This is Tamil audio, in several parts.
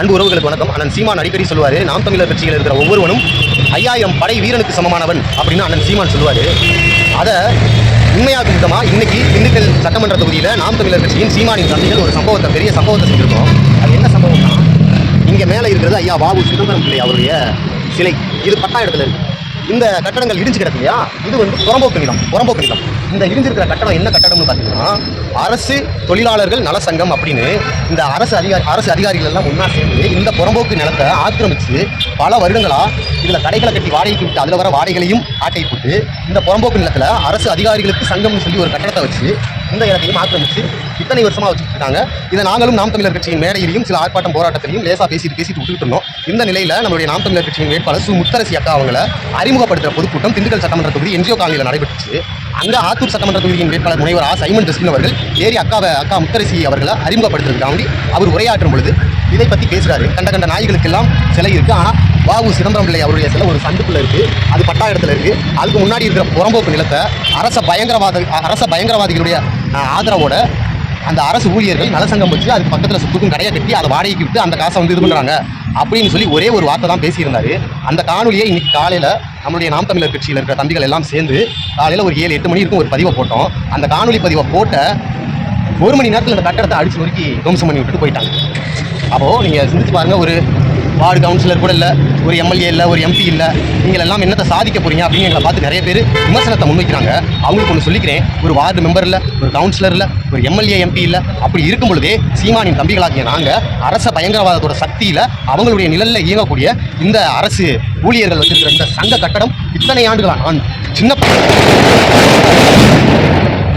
அன்பு உறவுகளுக்கு வணக்கம். அண்ணன் சீமான் அடிக்கடி சொல்லுவார், நாம் தமிழர் கட்சியில் இருக்கிற ஒவ்வொருவனும் 5000 படை வீரனுக்கு சமமானவன் அப்படின்னு அண்ணன் சீமான் சொல்லுவார். அதை உண்மையாக்கும் விதமாக இன்னைக்கு திண்டுக்கல் சட்டமன்ற தொகுதியில் நாம் தமிழர் கட்சியின் சீமானின் தம்பிகள் ஒரு சம்பவத்தை, பெரிய சம்பவத்தை செஞ்சிருக்கோம். அது என்ன சம்பவம்னா, இங்கே மேலே இருக்கிறது ஐயா வாவு சிதம்பரம் பிள்ளை அவருடைய சிலை. இது பட்டா இடத்துல இருக்கு. இந்த கட்டடங்கள் இடிஞ்சு கிடக்கு இல்லையா, இது வந்து புறம்போக்கு நிலம். இந்த இடிஞ்சிருக்கிற கட்டடம் என்ன கட்டடம்னு பார்த்தீங்கன்னா, அரசு தொழிலாளர்கள் நல சங்கம் அப்படின்னு இந்த அரசு அதிகாரிகள் எல்லாம் ஒன்றா சேர்ந்து இந்த புறம்போக்கு நிலத்தை ஆக்கிரமித்து பல வருடங்களாக இதில் கடைகளை கட்டி வாடகைக்கு விட்டு அதில் வர வாடகைகளையும் ஆட்டை போட்டு இந்த புறம்போக்கு நிலத்தில் அரசு அதிகாரிகளுக்கு சங்கம்னு சொல்லி ஒரு கட்டடத்தை வச்சு இந்த இடத்தையும் ஆக்கிரமித்து இத்தனை வருஷமாக வச்சுட்டு இருக்காங்க. இதை நாங்களும் நாம் தமிழர் கட்சியின் மேடையிலையும் சில ஆர்ப்பாட்டம் போராட்டத்திலையும் லேசாக பேசிட்டு விட்டுட்டு இருந்தோம். இந்த நிலையில் நம்மளுடைய நாம் தமிழர் கட்சியின் வேட்பாளர் சு முத்தரசி அக்கா அவங்களை அறிமுகப்படுத்துகிற பொதுக்கூட்டம் திண்டுக்கல் சட்டமன்ற தொகுதி என்ஜிஓ காலனியில் நடைபெற்றுச்சு. அங்கே ஆத்தூர் சட்டமன்ற தொகுதியின் வேட்பாளர் முனைவர் சைமன் ஜஸ்டின் அவர்கள் ஏறி அக்கா முத்தரசி அவர்களை அறிமுகப்படுத்துறதுக்காண்டி அவர் உரையாற்றும் பொழுது இதை பற்றி பேசுகிறாரு. கண்ட நாய்களுக்கெல்லாம் சிலை இருக்குது, ஆனால் வாவு சிதம்பரம் பிள்ளை அவருடைய சிலை ஒரு சந்துக்குள்ள இருக்குது, அது பட்டா இடத்துல இருக்குது. அதுக்கு முன்னாடி இருக்கிற புறம்போக்கு நிலத்தை அரச பயங்கரவாதிகளுடைய ஆதரவோட அந்த அரசு ஊழியர்கள் நலசங்கம் வச்சு அதுக்கு பக்கத்தில் சுத்துக்கும் கடையை கட்டி அதை வாடகைக்கு விட்டு அந்த காசை வந்து இது பண்ணுறாங்க அப்படின்னு சொல்லி ஒரே ஒரு வார்த்தை தான் பேசியிருந்தாரு. அந்த காணொலியை இன்னைக்கு காலையில் நம்மளுடைய நாம் தமிழர் கட்சியில் இருக்கிற தம்பிகள் எல்லாம் சேர்ந்து காலையில் ஒரு 7-8 மணி இருக்கும் ஒரு பதிவை போட்டோம். அந்த காணொலி பதிவை போட்ட 1 மணி நேரத்தில் இந்த கட்டடத்தை அடிச்சு நொறுக்கி துவம்சம் பண்ணி விட்டுட்டு போயிட்டாங்க. அப்போது நீங்கள் சிந்திச்சு பாருங்கள், ஒரு வார்டு கவுன்சிலர் கூட இல்லை, ஒரு எம்எல்ஏ இல்லை, ஒரு எம்பி இல்லை, நீங்கள் எல்லாம் என்னத்தை சாதிக்க போகிறீங்க அப்படின்னு எங்களை பார்த்து நிறைய பேர் விமர்சனத்தை முன்வைக்கிறாங்க. அவங்களுக்கு ஒன்று சொல்லிக்கிறேன், ஒரு வார்டு மெம்பர் இல்லை, ஒரு கவுன்சிலர் இல்லை, ஒரு எம்எல்ஏ எம்பி இல்லை, அப்படி இருக்கும் பொழுதே சீமானின் தம்பிகளாகிய நாங்கள் அரச பயங்கரவாதத்தோட சக்தியில் அவங்களுடைய நிழலில் இயங்கக்கூடிய இந்த அரசு ஊழியர்கள் வச்சிருக்கிற இந்த சங்க கட்டடம் இத்தனை ஆண்டுகளாக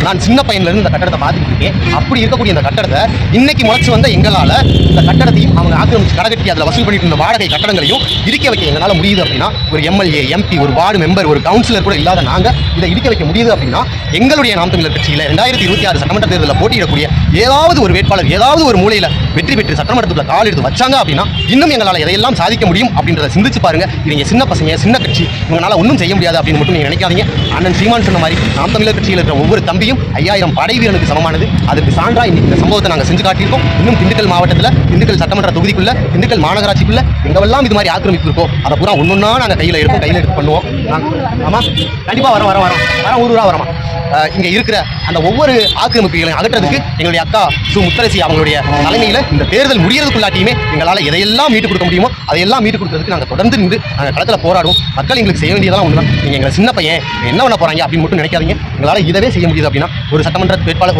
நான் சின்ன பையன்லேருந்து இந்த கட்டடத்தை பார்த்துட்டு இருக்கேன். அப்படி இருக்கக்கூடிய இந்த கட்டடத்தை இன்னைக்கு முளைச்சி வந்த எங்களால் இந்த கட்டடத்தையும் அவங்க ஆக்கிரமிச்சு கடகட்டி அதில் வசூல் பண்ணிட்டு இருந்த வாடகை கட்டடங்களையும் இடிக்க வைக்க எங்களால் முடியுது அப்படின்னா, ஒரு எம்எல்ஏ எம்பி, ஒரு வார்டு மெம்பர், ஒரு கவுன்சிலர் கூட இல்லாத நாங்கள் இதை இடிக்க வைக்க முடியுது அப்படின்னா, எங்களுடைய நாம் தமிழர் கட்சியில் 2026 சட்டமன்ற தேர்தலில் போட்டியிடக்கூடிய ஏதாவது ஒரு வேட்பாளர் ஏதாவது ஒரு மூலையில் வெற்றி பெற்று சட்டமன்றத்துக்குள்ள கால் எடுத்து வச்சாங்க அப்படின்னா இன்னும் எங்களால் எதையெல்லாம் சாதிக்க முடியும் அப்படின்றத சிந்திச்சு பாருங்க. இவங்க சின்ன பசங்க, சின்ன கட்சி, இவங்களால ஒன்றும் செய்ய முடியாது அப்படின்னு மட்டும் நீங்கள் நினைக்காதீங்க. அண்ணன் சீமான் சொன்ன மாதிரி நாம் தமிழர் கட்சியில் இருக்கிற ஒவ்வொரு தம்பியும் 5000 படை வீரனுக்கு சமமானது. அதுக்கு சான்றா இன்னைக்கு இந்த சம்பவத்தை நாங்கள் செஞ்சு காட்டியிருக்கோம். இன்னும் திண்டுக்கல் மாவட்டத்தில், திண்டுக்கல் சட்டமன்ற தொகுதிக்குள்ள, திண்டுக்கல் மாநகராட்சிக்குள்ள எங்கெல்லாம் இது மாதிரி ஆக்கிரமிப்பு இருக்கோ அதை பூரா ஒன்னொன்னா நாங்கள் கையில் எடுத்து பண்ணுவோம். ஆமாம், கண்டிப்பாக வரோம் ஊரூரா வரமா. இங்கே இருக்கிற அந்த ஒவ்வொரு ஆக்கிரமிப்புகளையும் அகற்றதுக்கு எங்களுடைய அக்கா சு முத்தரசி அவங்களுடைய தலைமையில் இந்த தேர்தல் முடியறதுக்குள்ளாட்டியுமே எங்களால் எதையெல்லாம் மீட்டு கொடுக்க முடியுமோ அதையெல்லாம் மீட்டு கொடுக்கறதுக்கு நாங்கள் தொடர்ந்து நின்று நாங்கள் களத்தில் போராடுவோம். மக்கள் எங்களுக்கு செய்ய வேண்டியதெல்லாம் ஒன்று தான். நீங்கள் எங்களை சின்ன பையன் என்ன பண்ண போகிறாங்க அப்படின்னு மட்டும் நினைக்காதீங்க. எங்களால் இதவே செய்ய முடியுது அப்படின்னா, ஒரு சட்டமன்ற வேட்பாளர்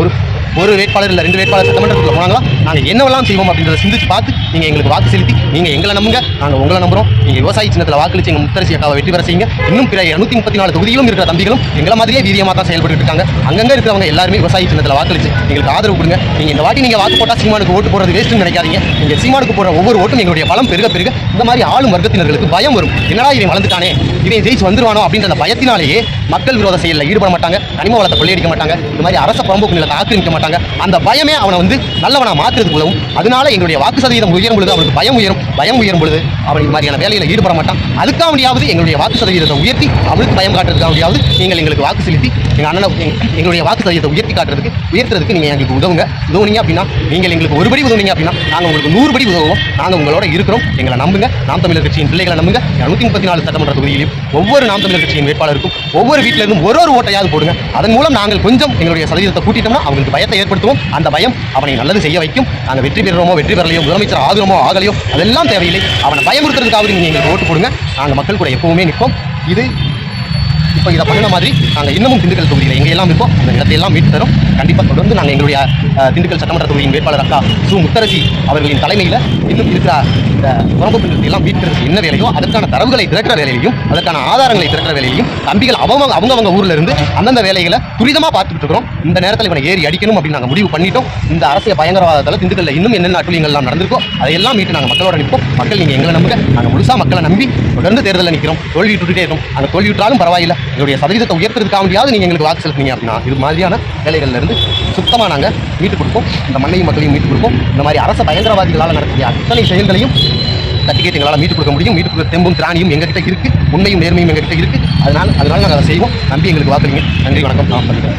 ஒரு வேட்பாளர் இல்லை 2 வேட்பாளர் சட்டமன்றத்தில் போனாங்களா நாங்கள் என்னவெல்லாம் செய்வோம் அப்படின்றத சிந்திச்சு பார்த்து நீங்கள் எங்களுக்கு வாக்கு செலுத்தி நீங்கள் எங்களை நம்புங்க, நாங்கள் உங்களை நம்புகிறோம். நீங்கள் விவசாய சின்னத்தில் வாக்களிச்சு எங்கள் முத்தரசி அக்காவை வெற்றி பெற செய்யுங்க. இன்னும் பிற 234 தொகுதியிலும் இருக்கிற தம்பிகளும் எங்களை மாதிரியே வீரியமாக தான் செயல்பட்டு இருக்காங்க. அங்கங்கே இருக்கிறவங்க எல்லாருமே விவசாய சின்னத்தில் வாக்களிச்சு எங்களுக்கு ஆதரவு கொடுங்க. நீங்கள் இந்த வாட்டி நீங்கள் வாக்கு போட்டால் சீமானுக்கு ஓட்டு போடுறது வேஸ்ட்டுன்னு நினைக்காதீங்க. நீங்கள் சீமானுக்கு போடுற ஒவ்வொரு ஓட்டும் எங்களுடைய பலம் பெருக இந்த மாதிரி ஆளும் வர்க்கத்தினர்களுக்கு பயம் வரும். என்னடா இவன் வளர்ந்துட்டானே, இவன் ஜெயிச்சு வந்துருவானோ அப்படின்ற அந்த பயத்தினாலேயே மக்கள் விரோத செயலில் ஈடுபட மாட்டாங்க, கனிம வளத்தை கொள்ளையடிக்க மாட்டாங்க, இந்த மாதிரி அரச புறம்போக்கு நிலத்தை ஆக்கிரமிக்க மாட்டாங்க. அந்த பயமே அவனை வந்து நல்லவனா மாற்றுறதுக்கு உதவும். அதனால எங்களுடைய வாக்கு சதவீதம் உயரும் பொழுது அவனுக்கு பயம் உயரும் பொழுது அவன் இந்த மாதிரியான வேலையில் ஈடுபட மாட்டான். அதுக்காக எங்களுடைய வாக்கு சதவீதத்தை உயர்த்தி அவனுக்கு பயம் காட்டுறதுக்காக நீங்கள் எங்களுக்கு வாக்கு செலுத்தி எங்கள் அண்ணனை எங்களுடைய வாக்கு சதவீதத்தை உயர்த்துறதுக்கு நீங்கள் எங்களுக்கு உதவுனீங்க அப்படின்னா, நீங்கள் எங்களுக்கு ஒருபடி உதவுனீங்க அப்படின்னா நாங்கள் உங்களுக்கு 100 படி உதவுவோம். நாங்கள் உங்களோட இருக்கிறோம். எங்களை நம்புங்க. நாம் தமிழர் கட்சியின் பிள்ளைகளை நம்புங்க. 234 சட்டமன்ற தொகுதியிலும் ஒவ்வொரு நாம் தமிழர் கட்சியின் வேட்பாளருக்கும் ஒவ்வொரு வீட்டில் இருந்தும் ஒரு ஓட்டையாவது போடுங்க. அதன் மூலம் நாங்கள் கொஞ்சம் எங்களுடைய சதவீதத்தை கூட்டிட்டோம்னா அவங்களுக்கு பயத்தை ஏற்படுத்துவோம். அந்த பயம் அவனை நல்லது செய்ய வைக்கும். நாங்கள் வெற்றி பெறுறோமோ வெற்றி பெறலையோ, முதலமைச்சர் ஆகுறோமோ ஆகலையோ, அதெல்லாம் தேவையில்லை. அவனை பயமுறுத்துறதுக்காக நீங்கள் எங்களுக்கு ஓட்டு போடுங்க. நாங்கள் மக்கள் கூட எப்பவுமே நிற்போம். இது இப்போ இதை பண்ணின மாதிரி நாங்கள் இன்னமும் திண்டுக்கல் தொகுதியில் எங்கெல்லாம் இருப்போம் அந்த இடத்தையெல்லாம் மீட்டு தரோம். கண்டிப்பாக தொடர்ந்து நாங்கள் எங்களுடைய திண்டுக்கல் சட்டமன்ற தொகுதியின் வேட்பாளர் அக்கா சு முத்தரசி அவர்களின் தலைமையில் இன்னும் இருக்கிற இந்த புறம்போக்கு நிலத்தையெல்லாம் மீட்கிறதுக்கு என்ன வேலையோ அதற்கான தரவுகளை திரட்டுற வேலையிலையும் அதற்கான ஆதாரங்களை திரட்டுற வேலையிலையும் தம்பிகள் அவங்க ஊரில் இருந்து அந்தந்த வேலைகளை துரிதமாக பார்த்துட்டு இருக்கிறோம். இந்த நேரத்தில் இவனை ஏறி அடிக்கணும் அப்படின்னு நாங்கள் முடிவு பண்ணிட்டோம். இந்த அரசியல் பயங்கரவாதத்தால் திண்டுக்கல்ல இன்னும் என்னென்ன அட்டுழியங்கள்லாம் நடந்திருக்கோ அதையெல்லாம் மீட்டு நாங்கள் மக்களோட நிற்போம். மக்கள் நீங்கள் எங்களை நம்புங்க. நாங்கள் முழுசாக மக்களை நம்பி தொடர்ந்து தேர்தலில் நிற்கிறோம். தோல்விட்டுட்டே இருக்கும். அந்த தோல்வியுற்றாலும் பரவாயில்லை, எங்களுடைய சதவீதத்தை உயர்த்துறதுக்காக முடியாது நீங்கள் எங்களுக்கு வாக்கு செலுத்தினீங்க அப்படின்னா இது மாதிரியான வேலைகள்ல இருந்து சுத்தமாக நாங்கள் மீட்டு கொடுப்போம். இந்த மண்ணையும் மக்களையும் மீட்டு கொடுப்போம். இந்த மாதிரி அரச பயங்கரவாதிகளால் நடத்திய அத்தனை செயல்களையும் தட்டிக்கேட்டு எங்களால் மீட்டு கொடுக்க முடியும். மீட்டு கொடுக்க தெம்பும் திராணியும் எங்ககிட்ட இருக்குது, உண்மையும் நேர்மையும் எங்ககிட்ட இருக்குது. அதனால் நாங்கள் அதை செய்வோம். நம்பி எங்களுக்கு வாக்குறீங்க. நன்றி, வணக்கம். நான் பண்ணுறேன்.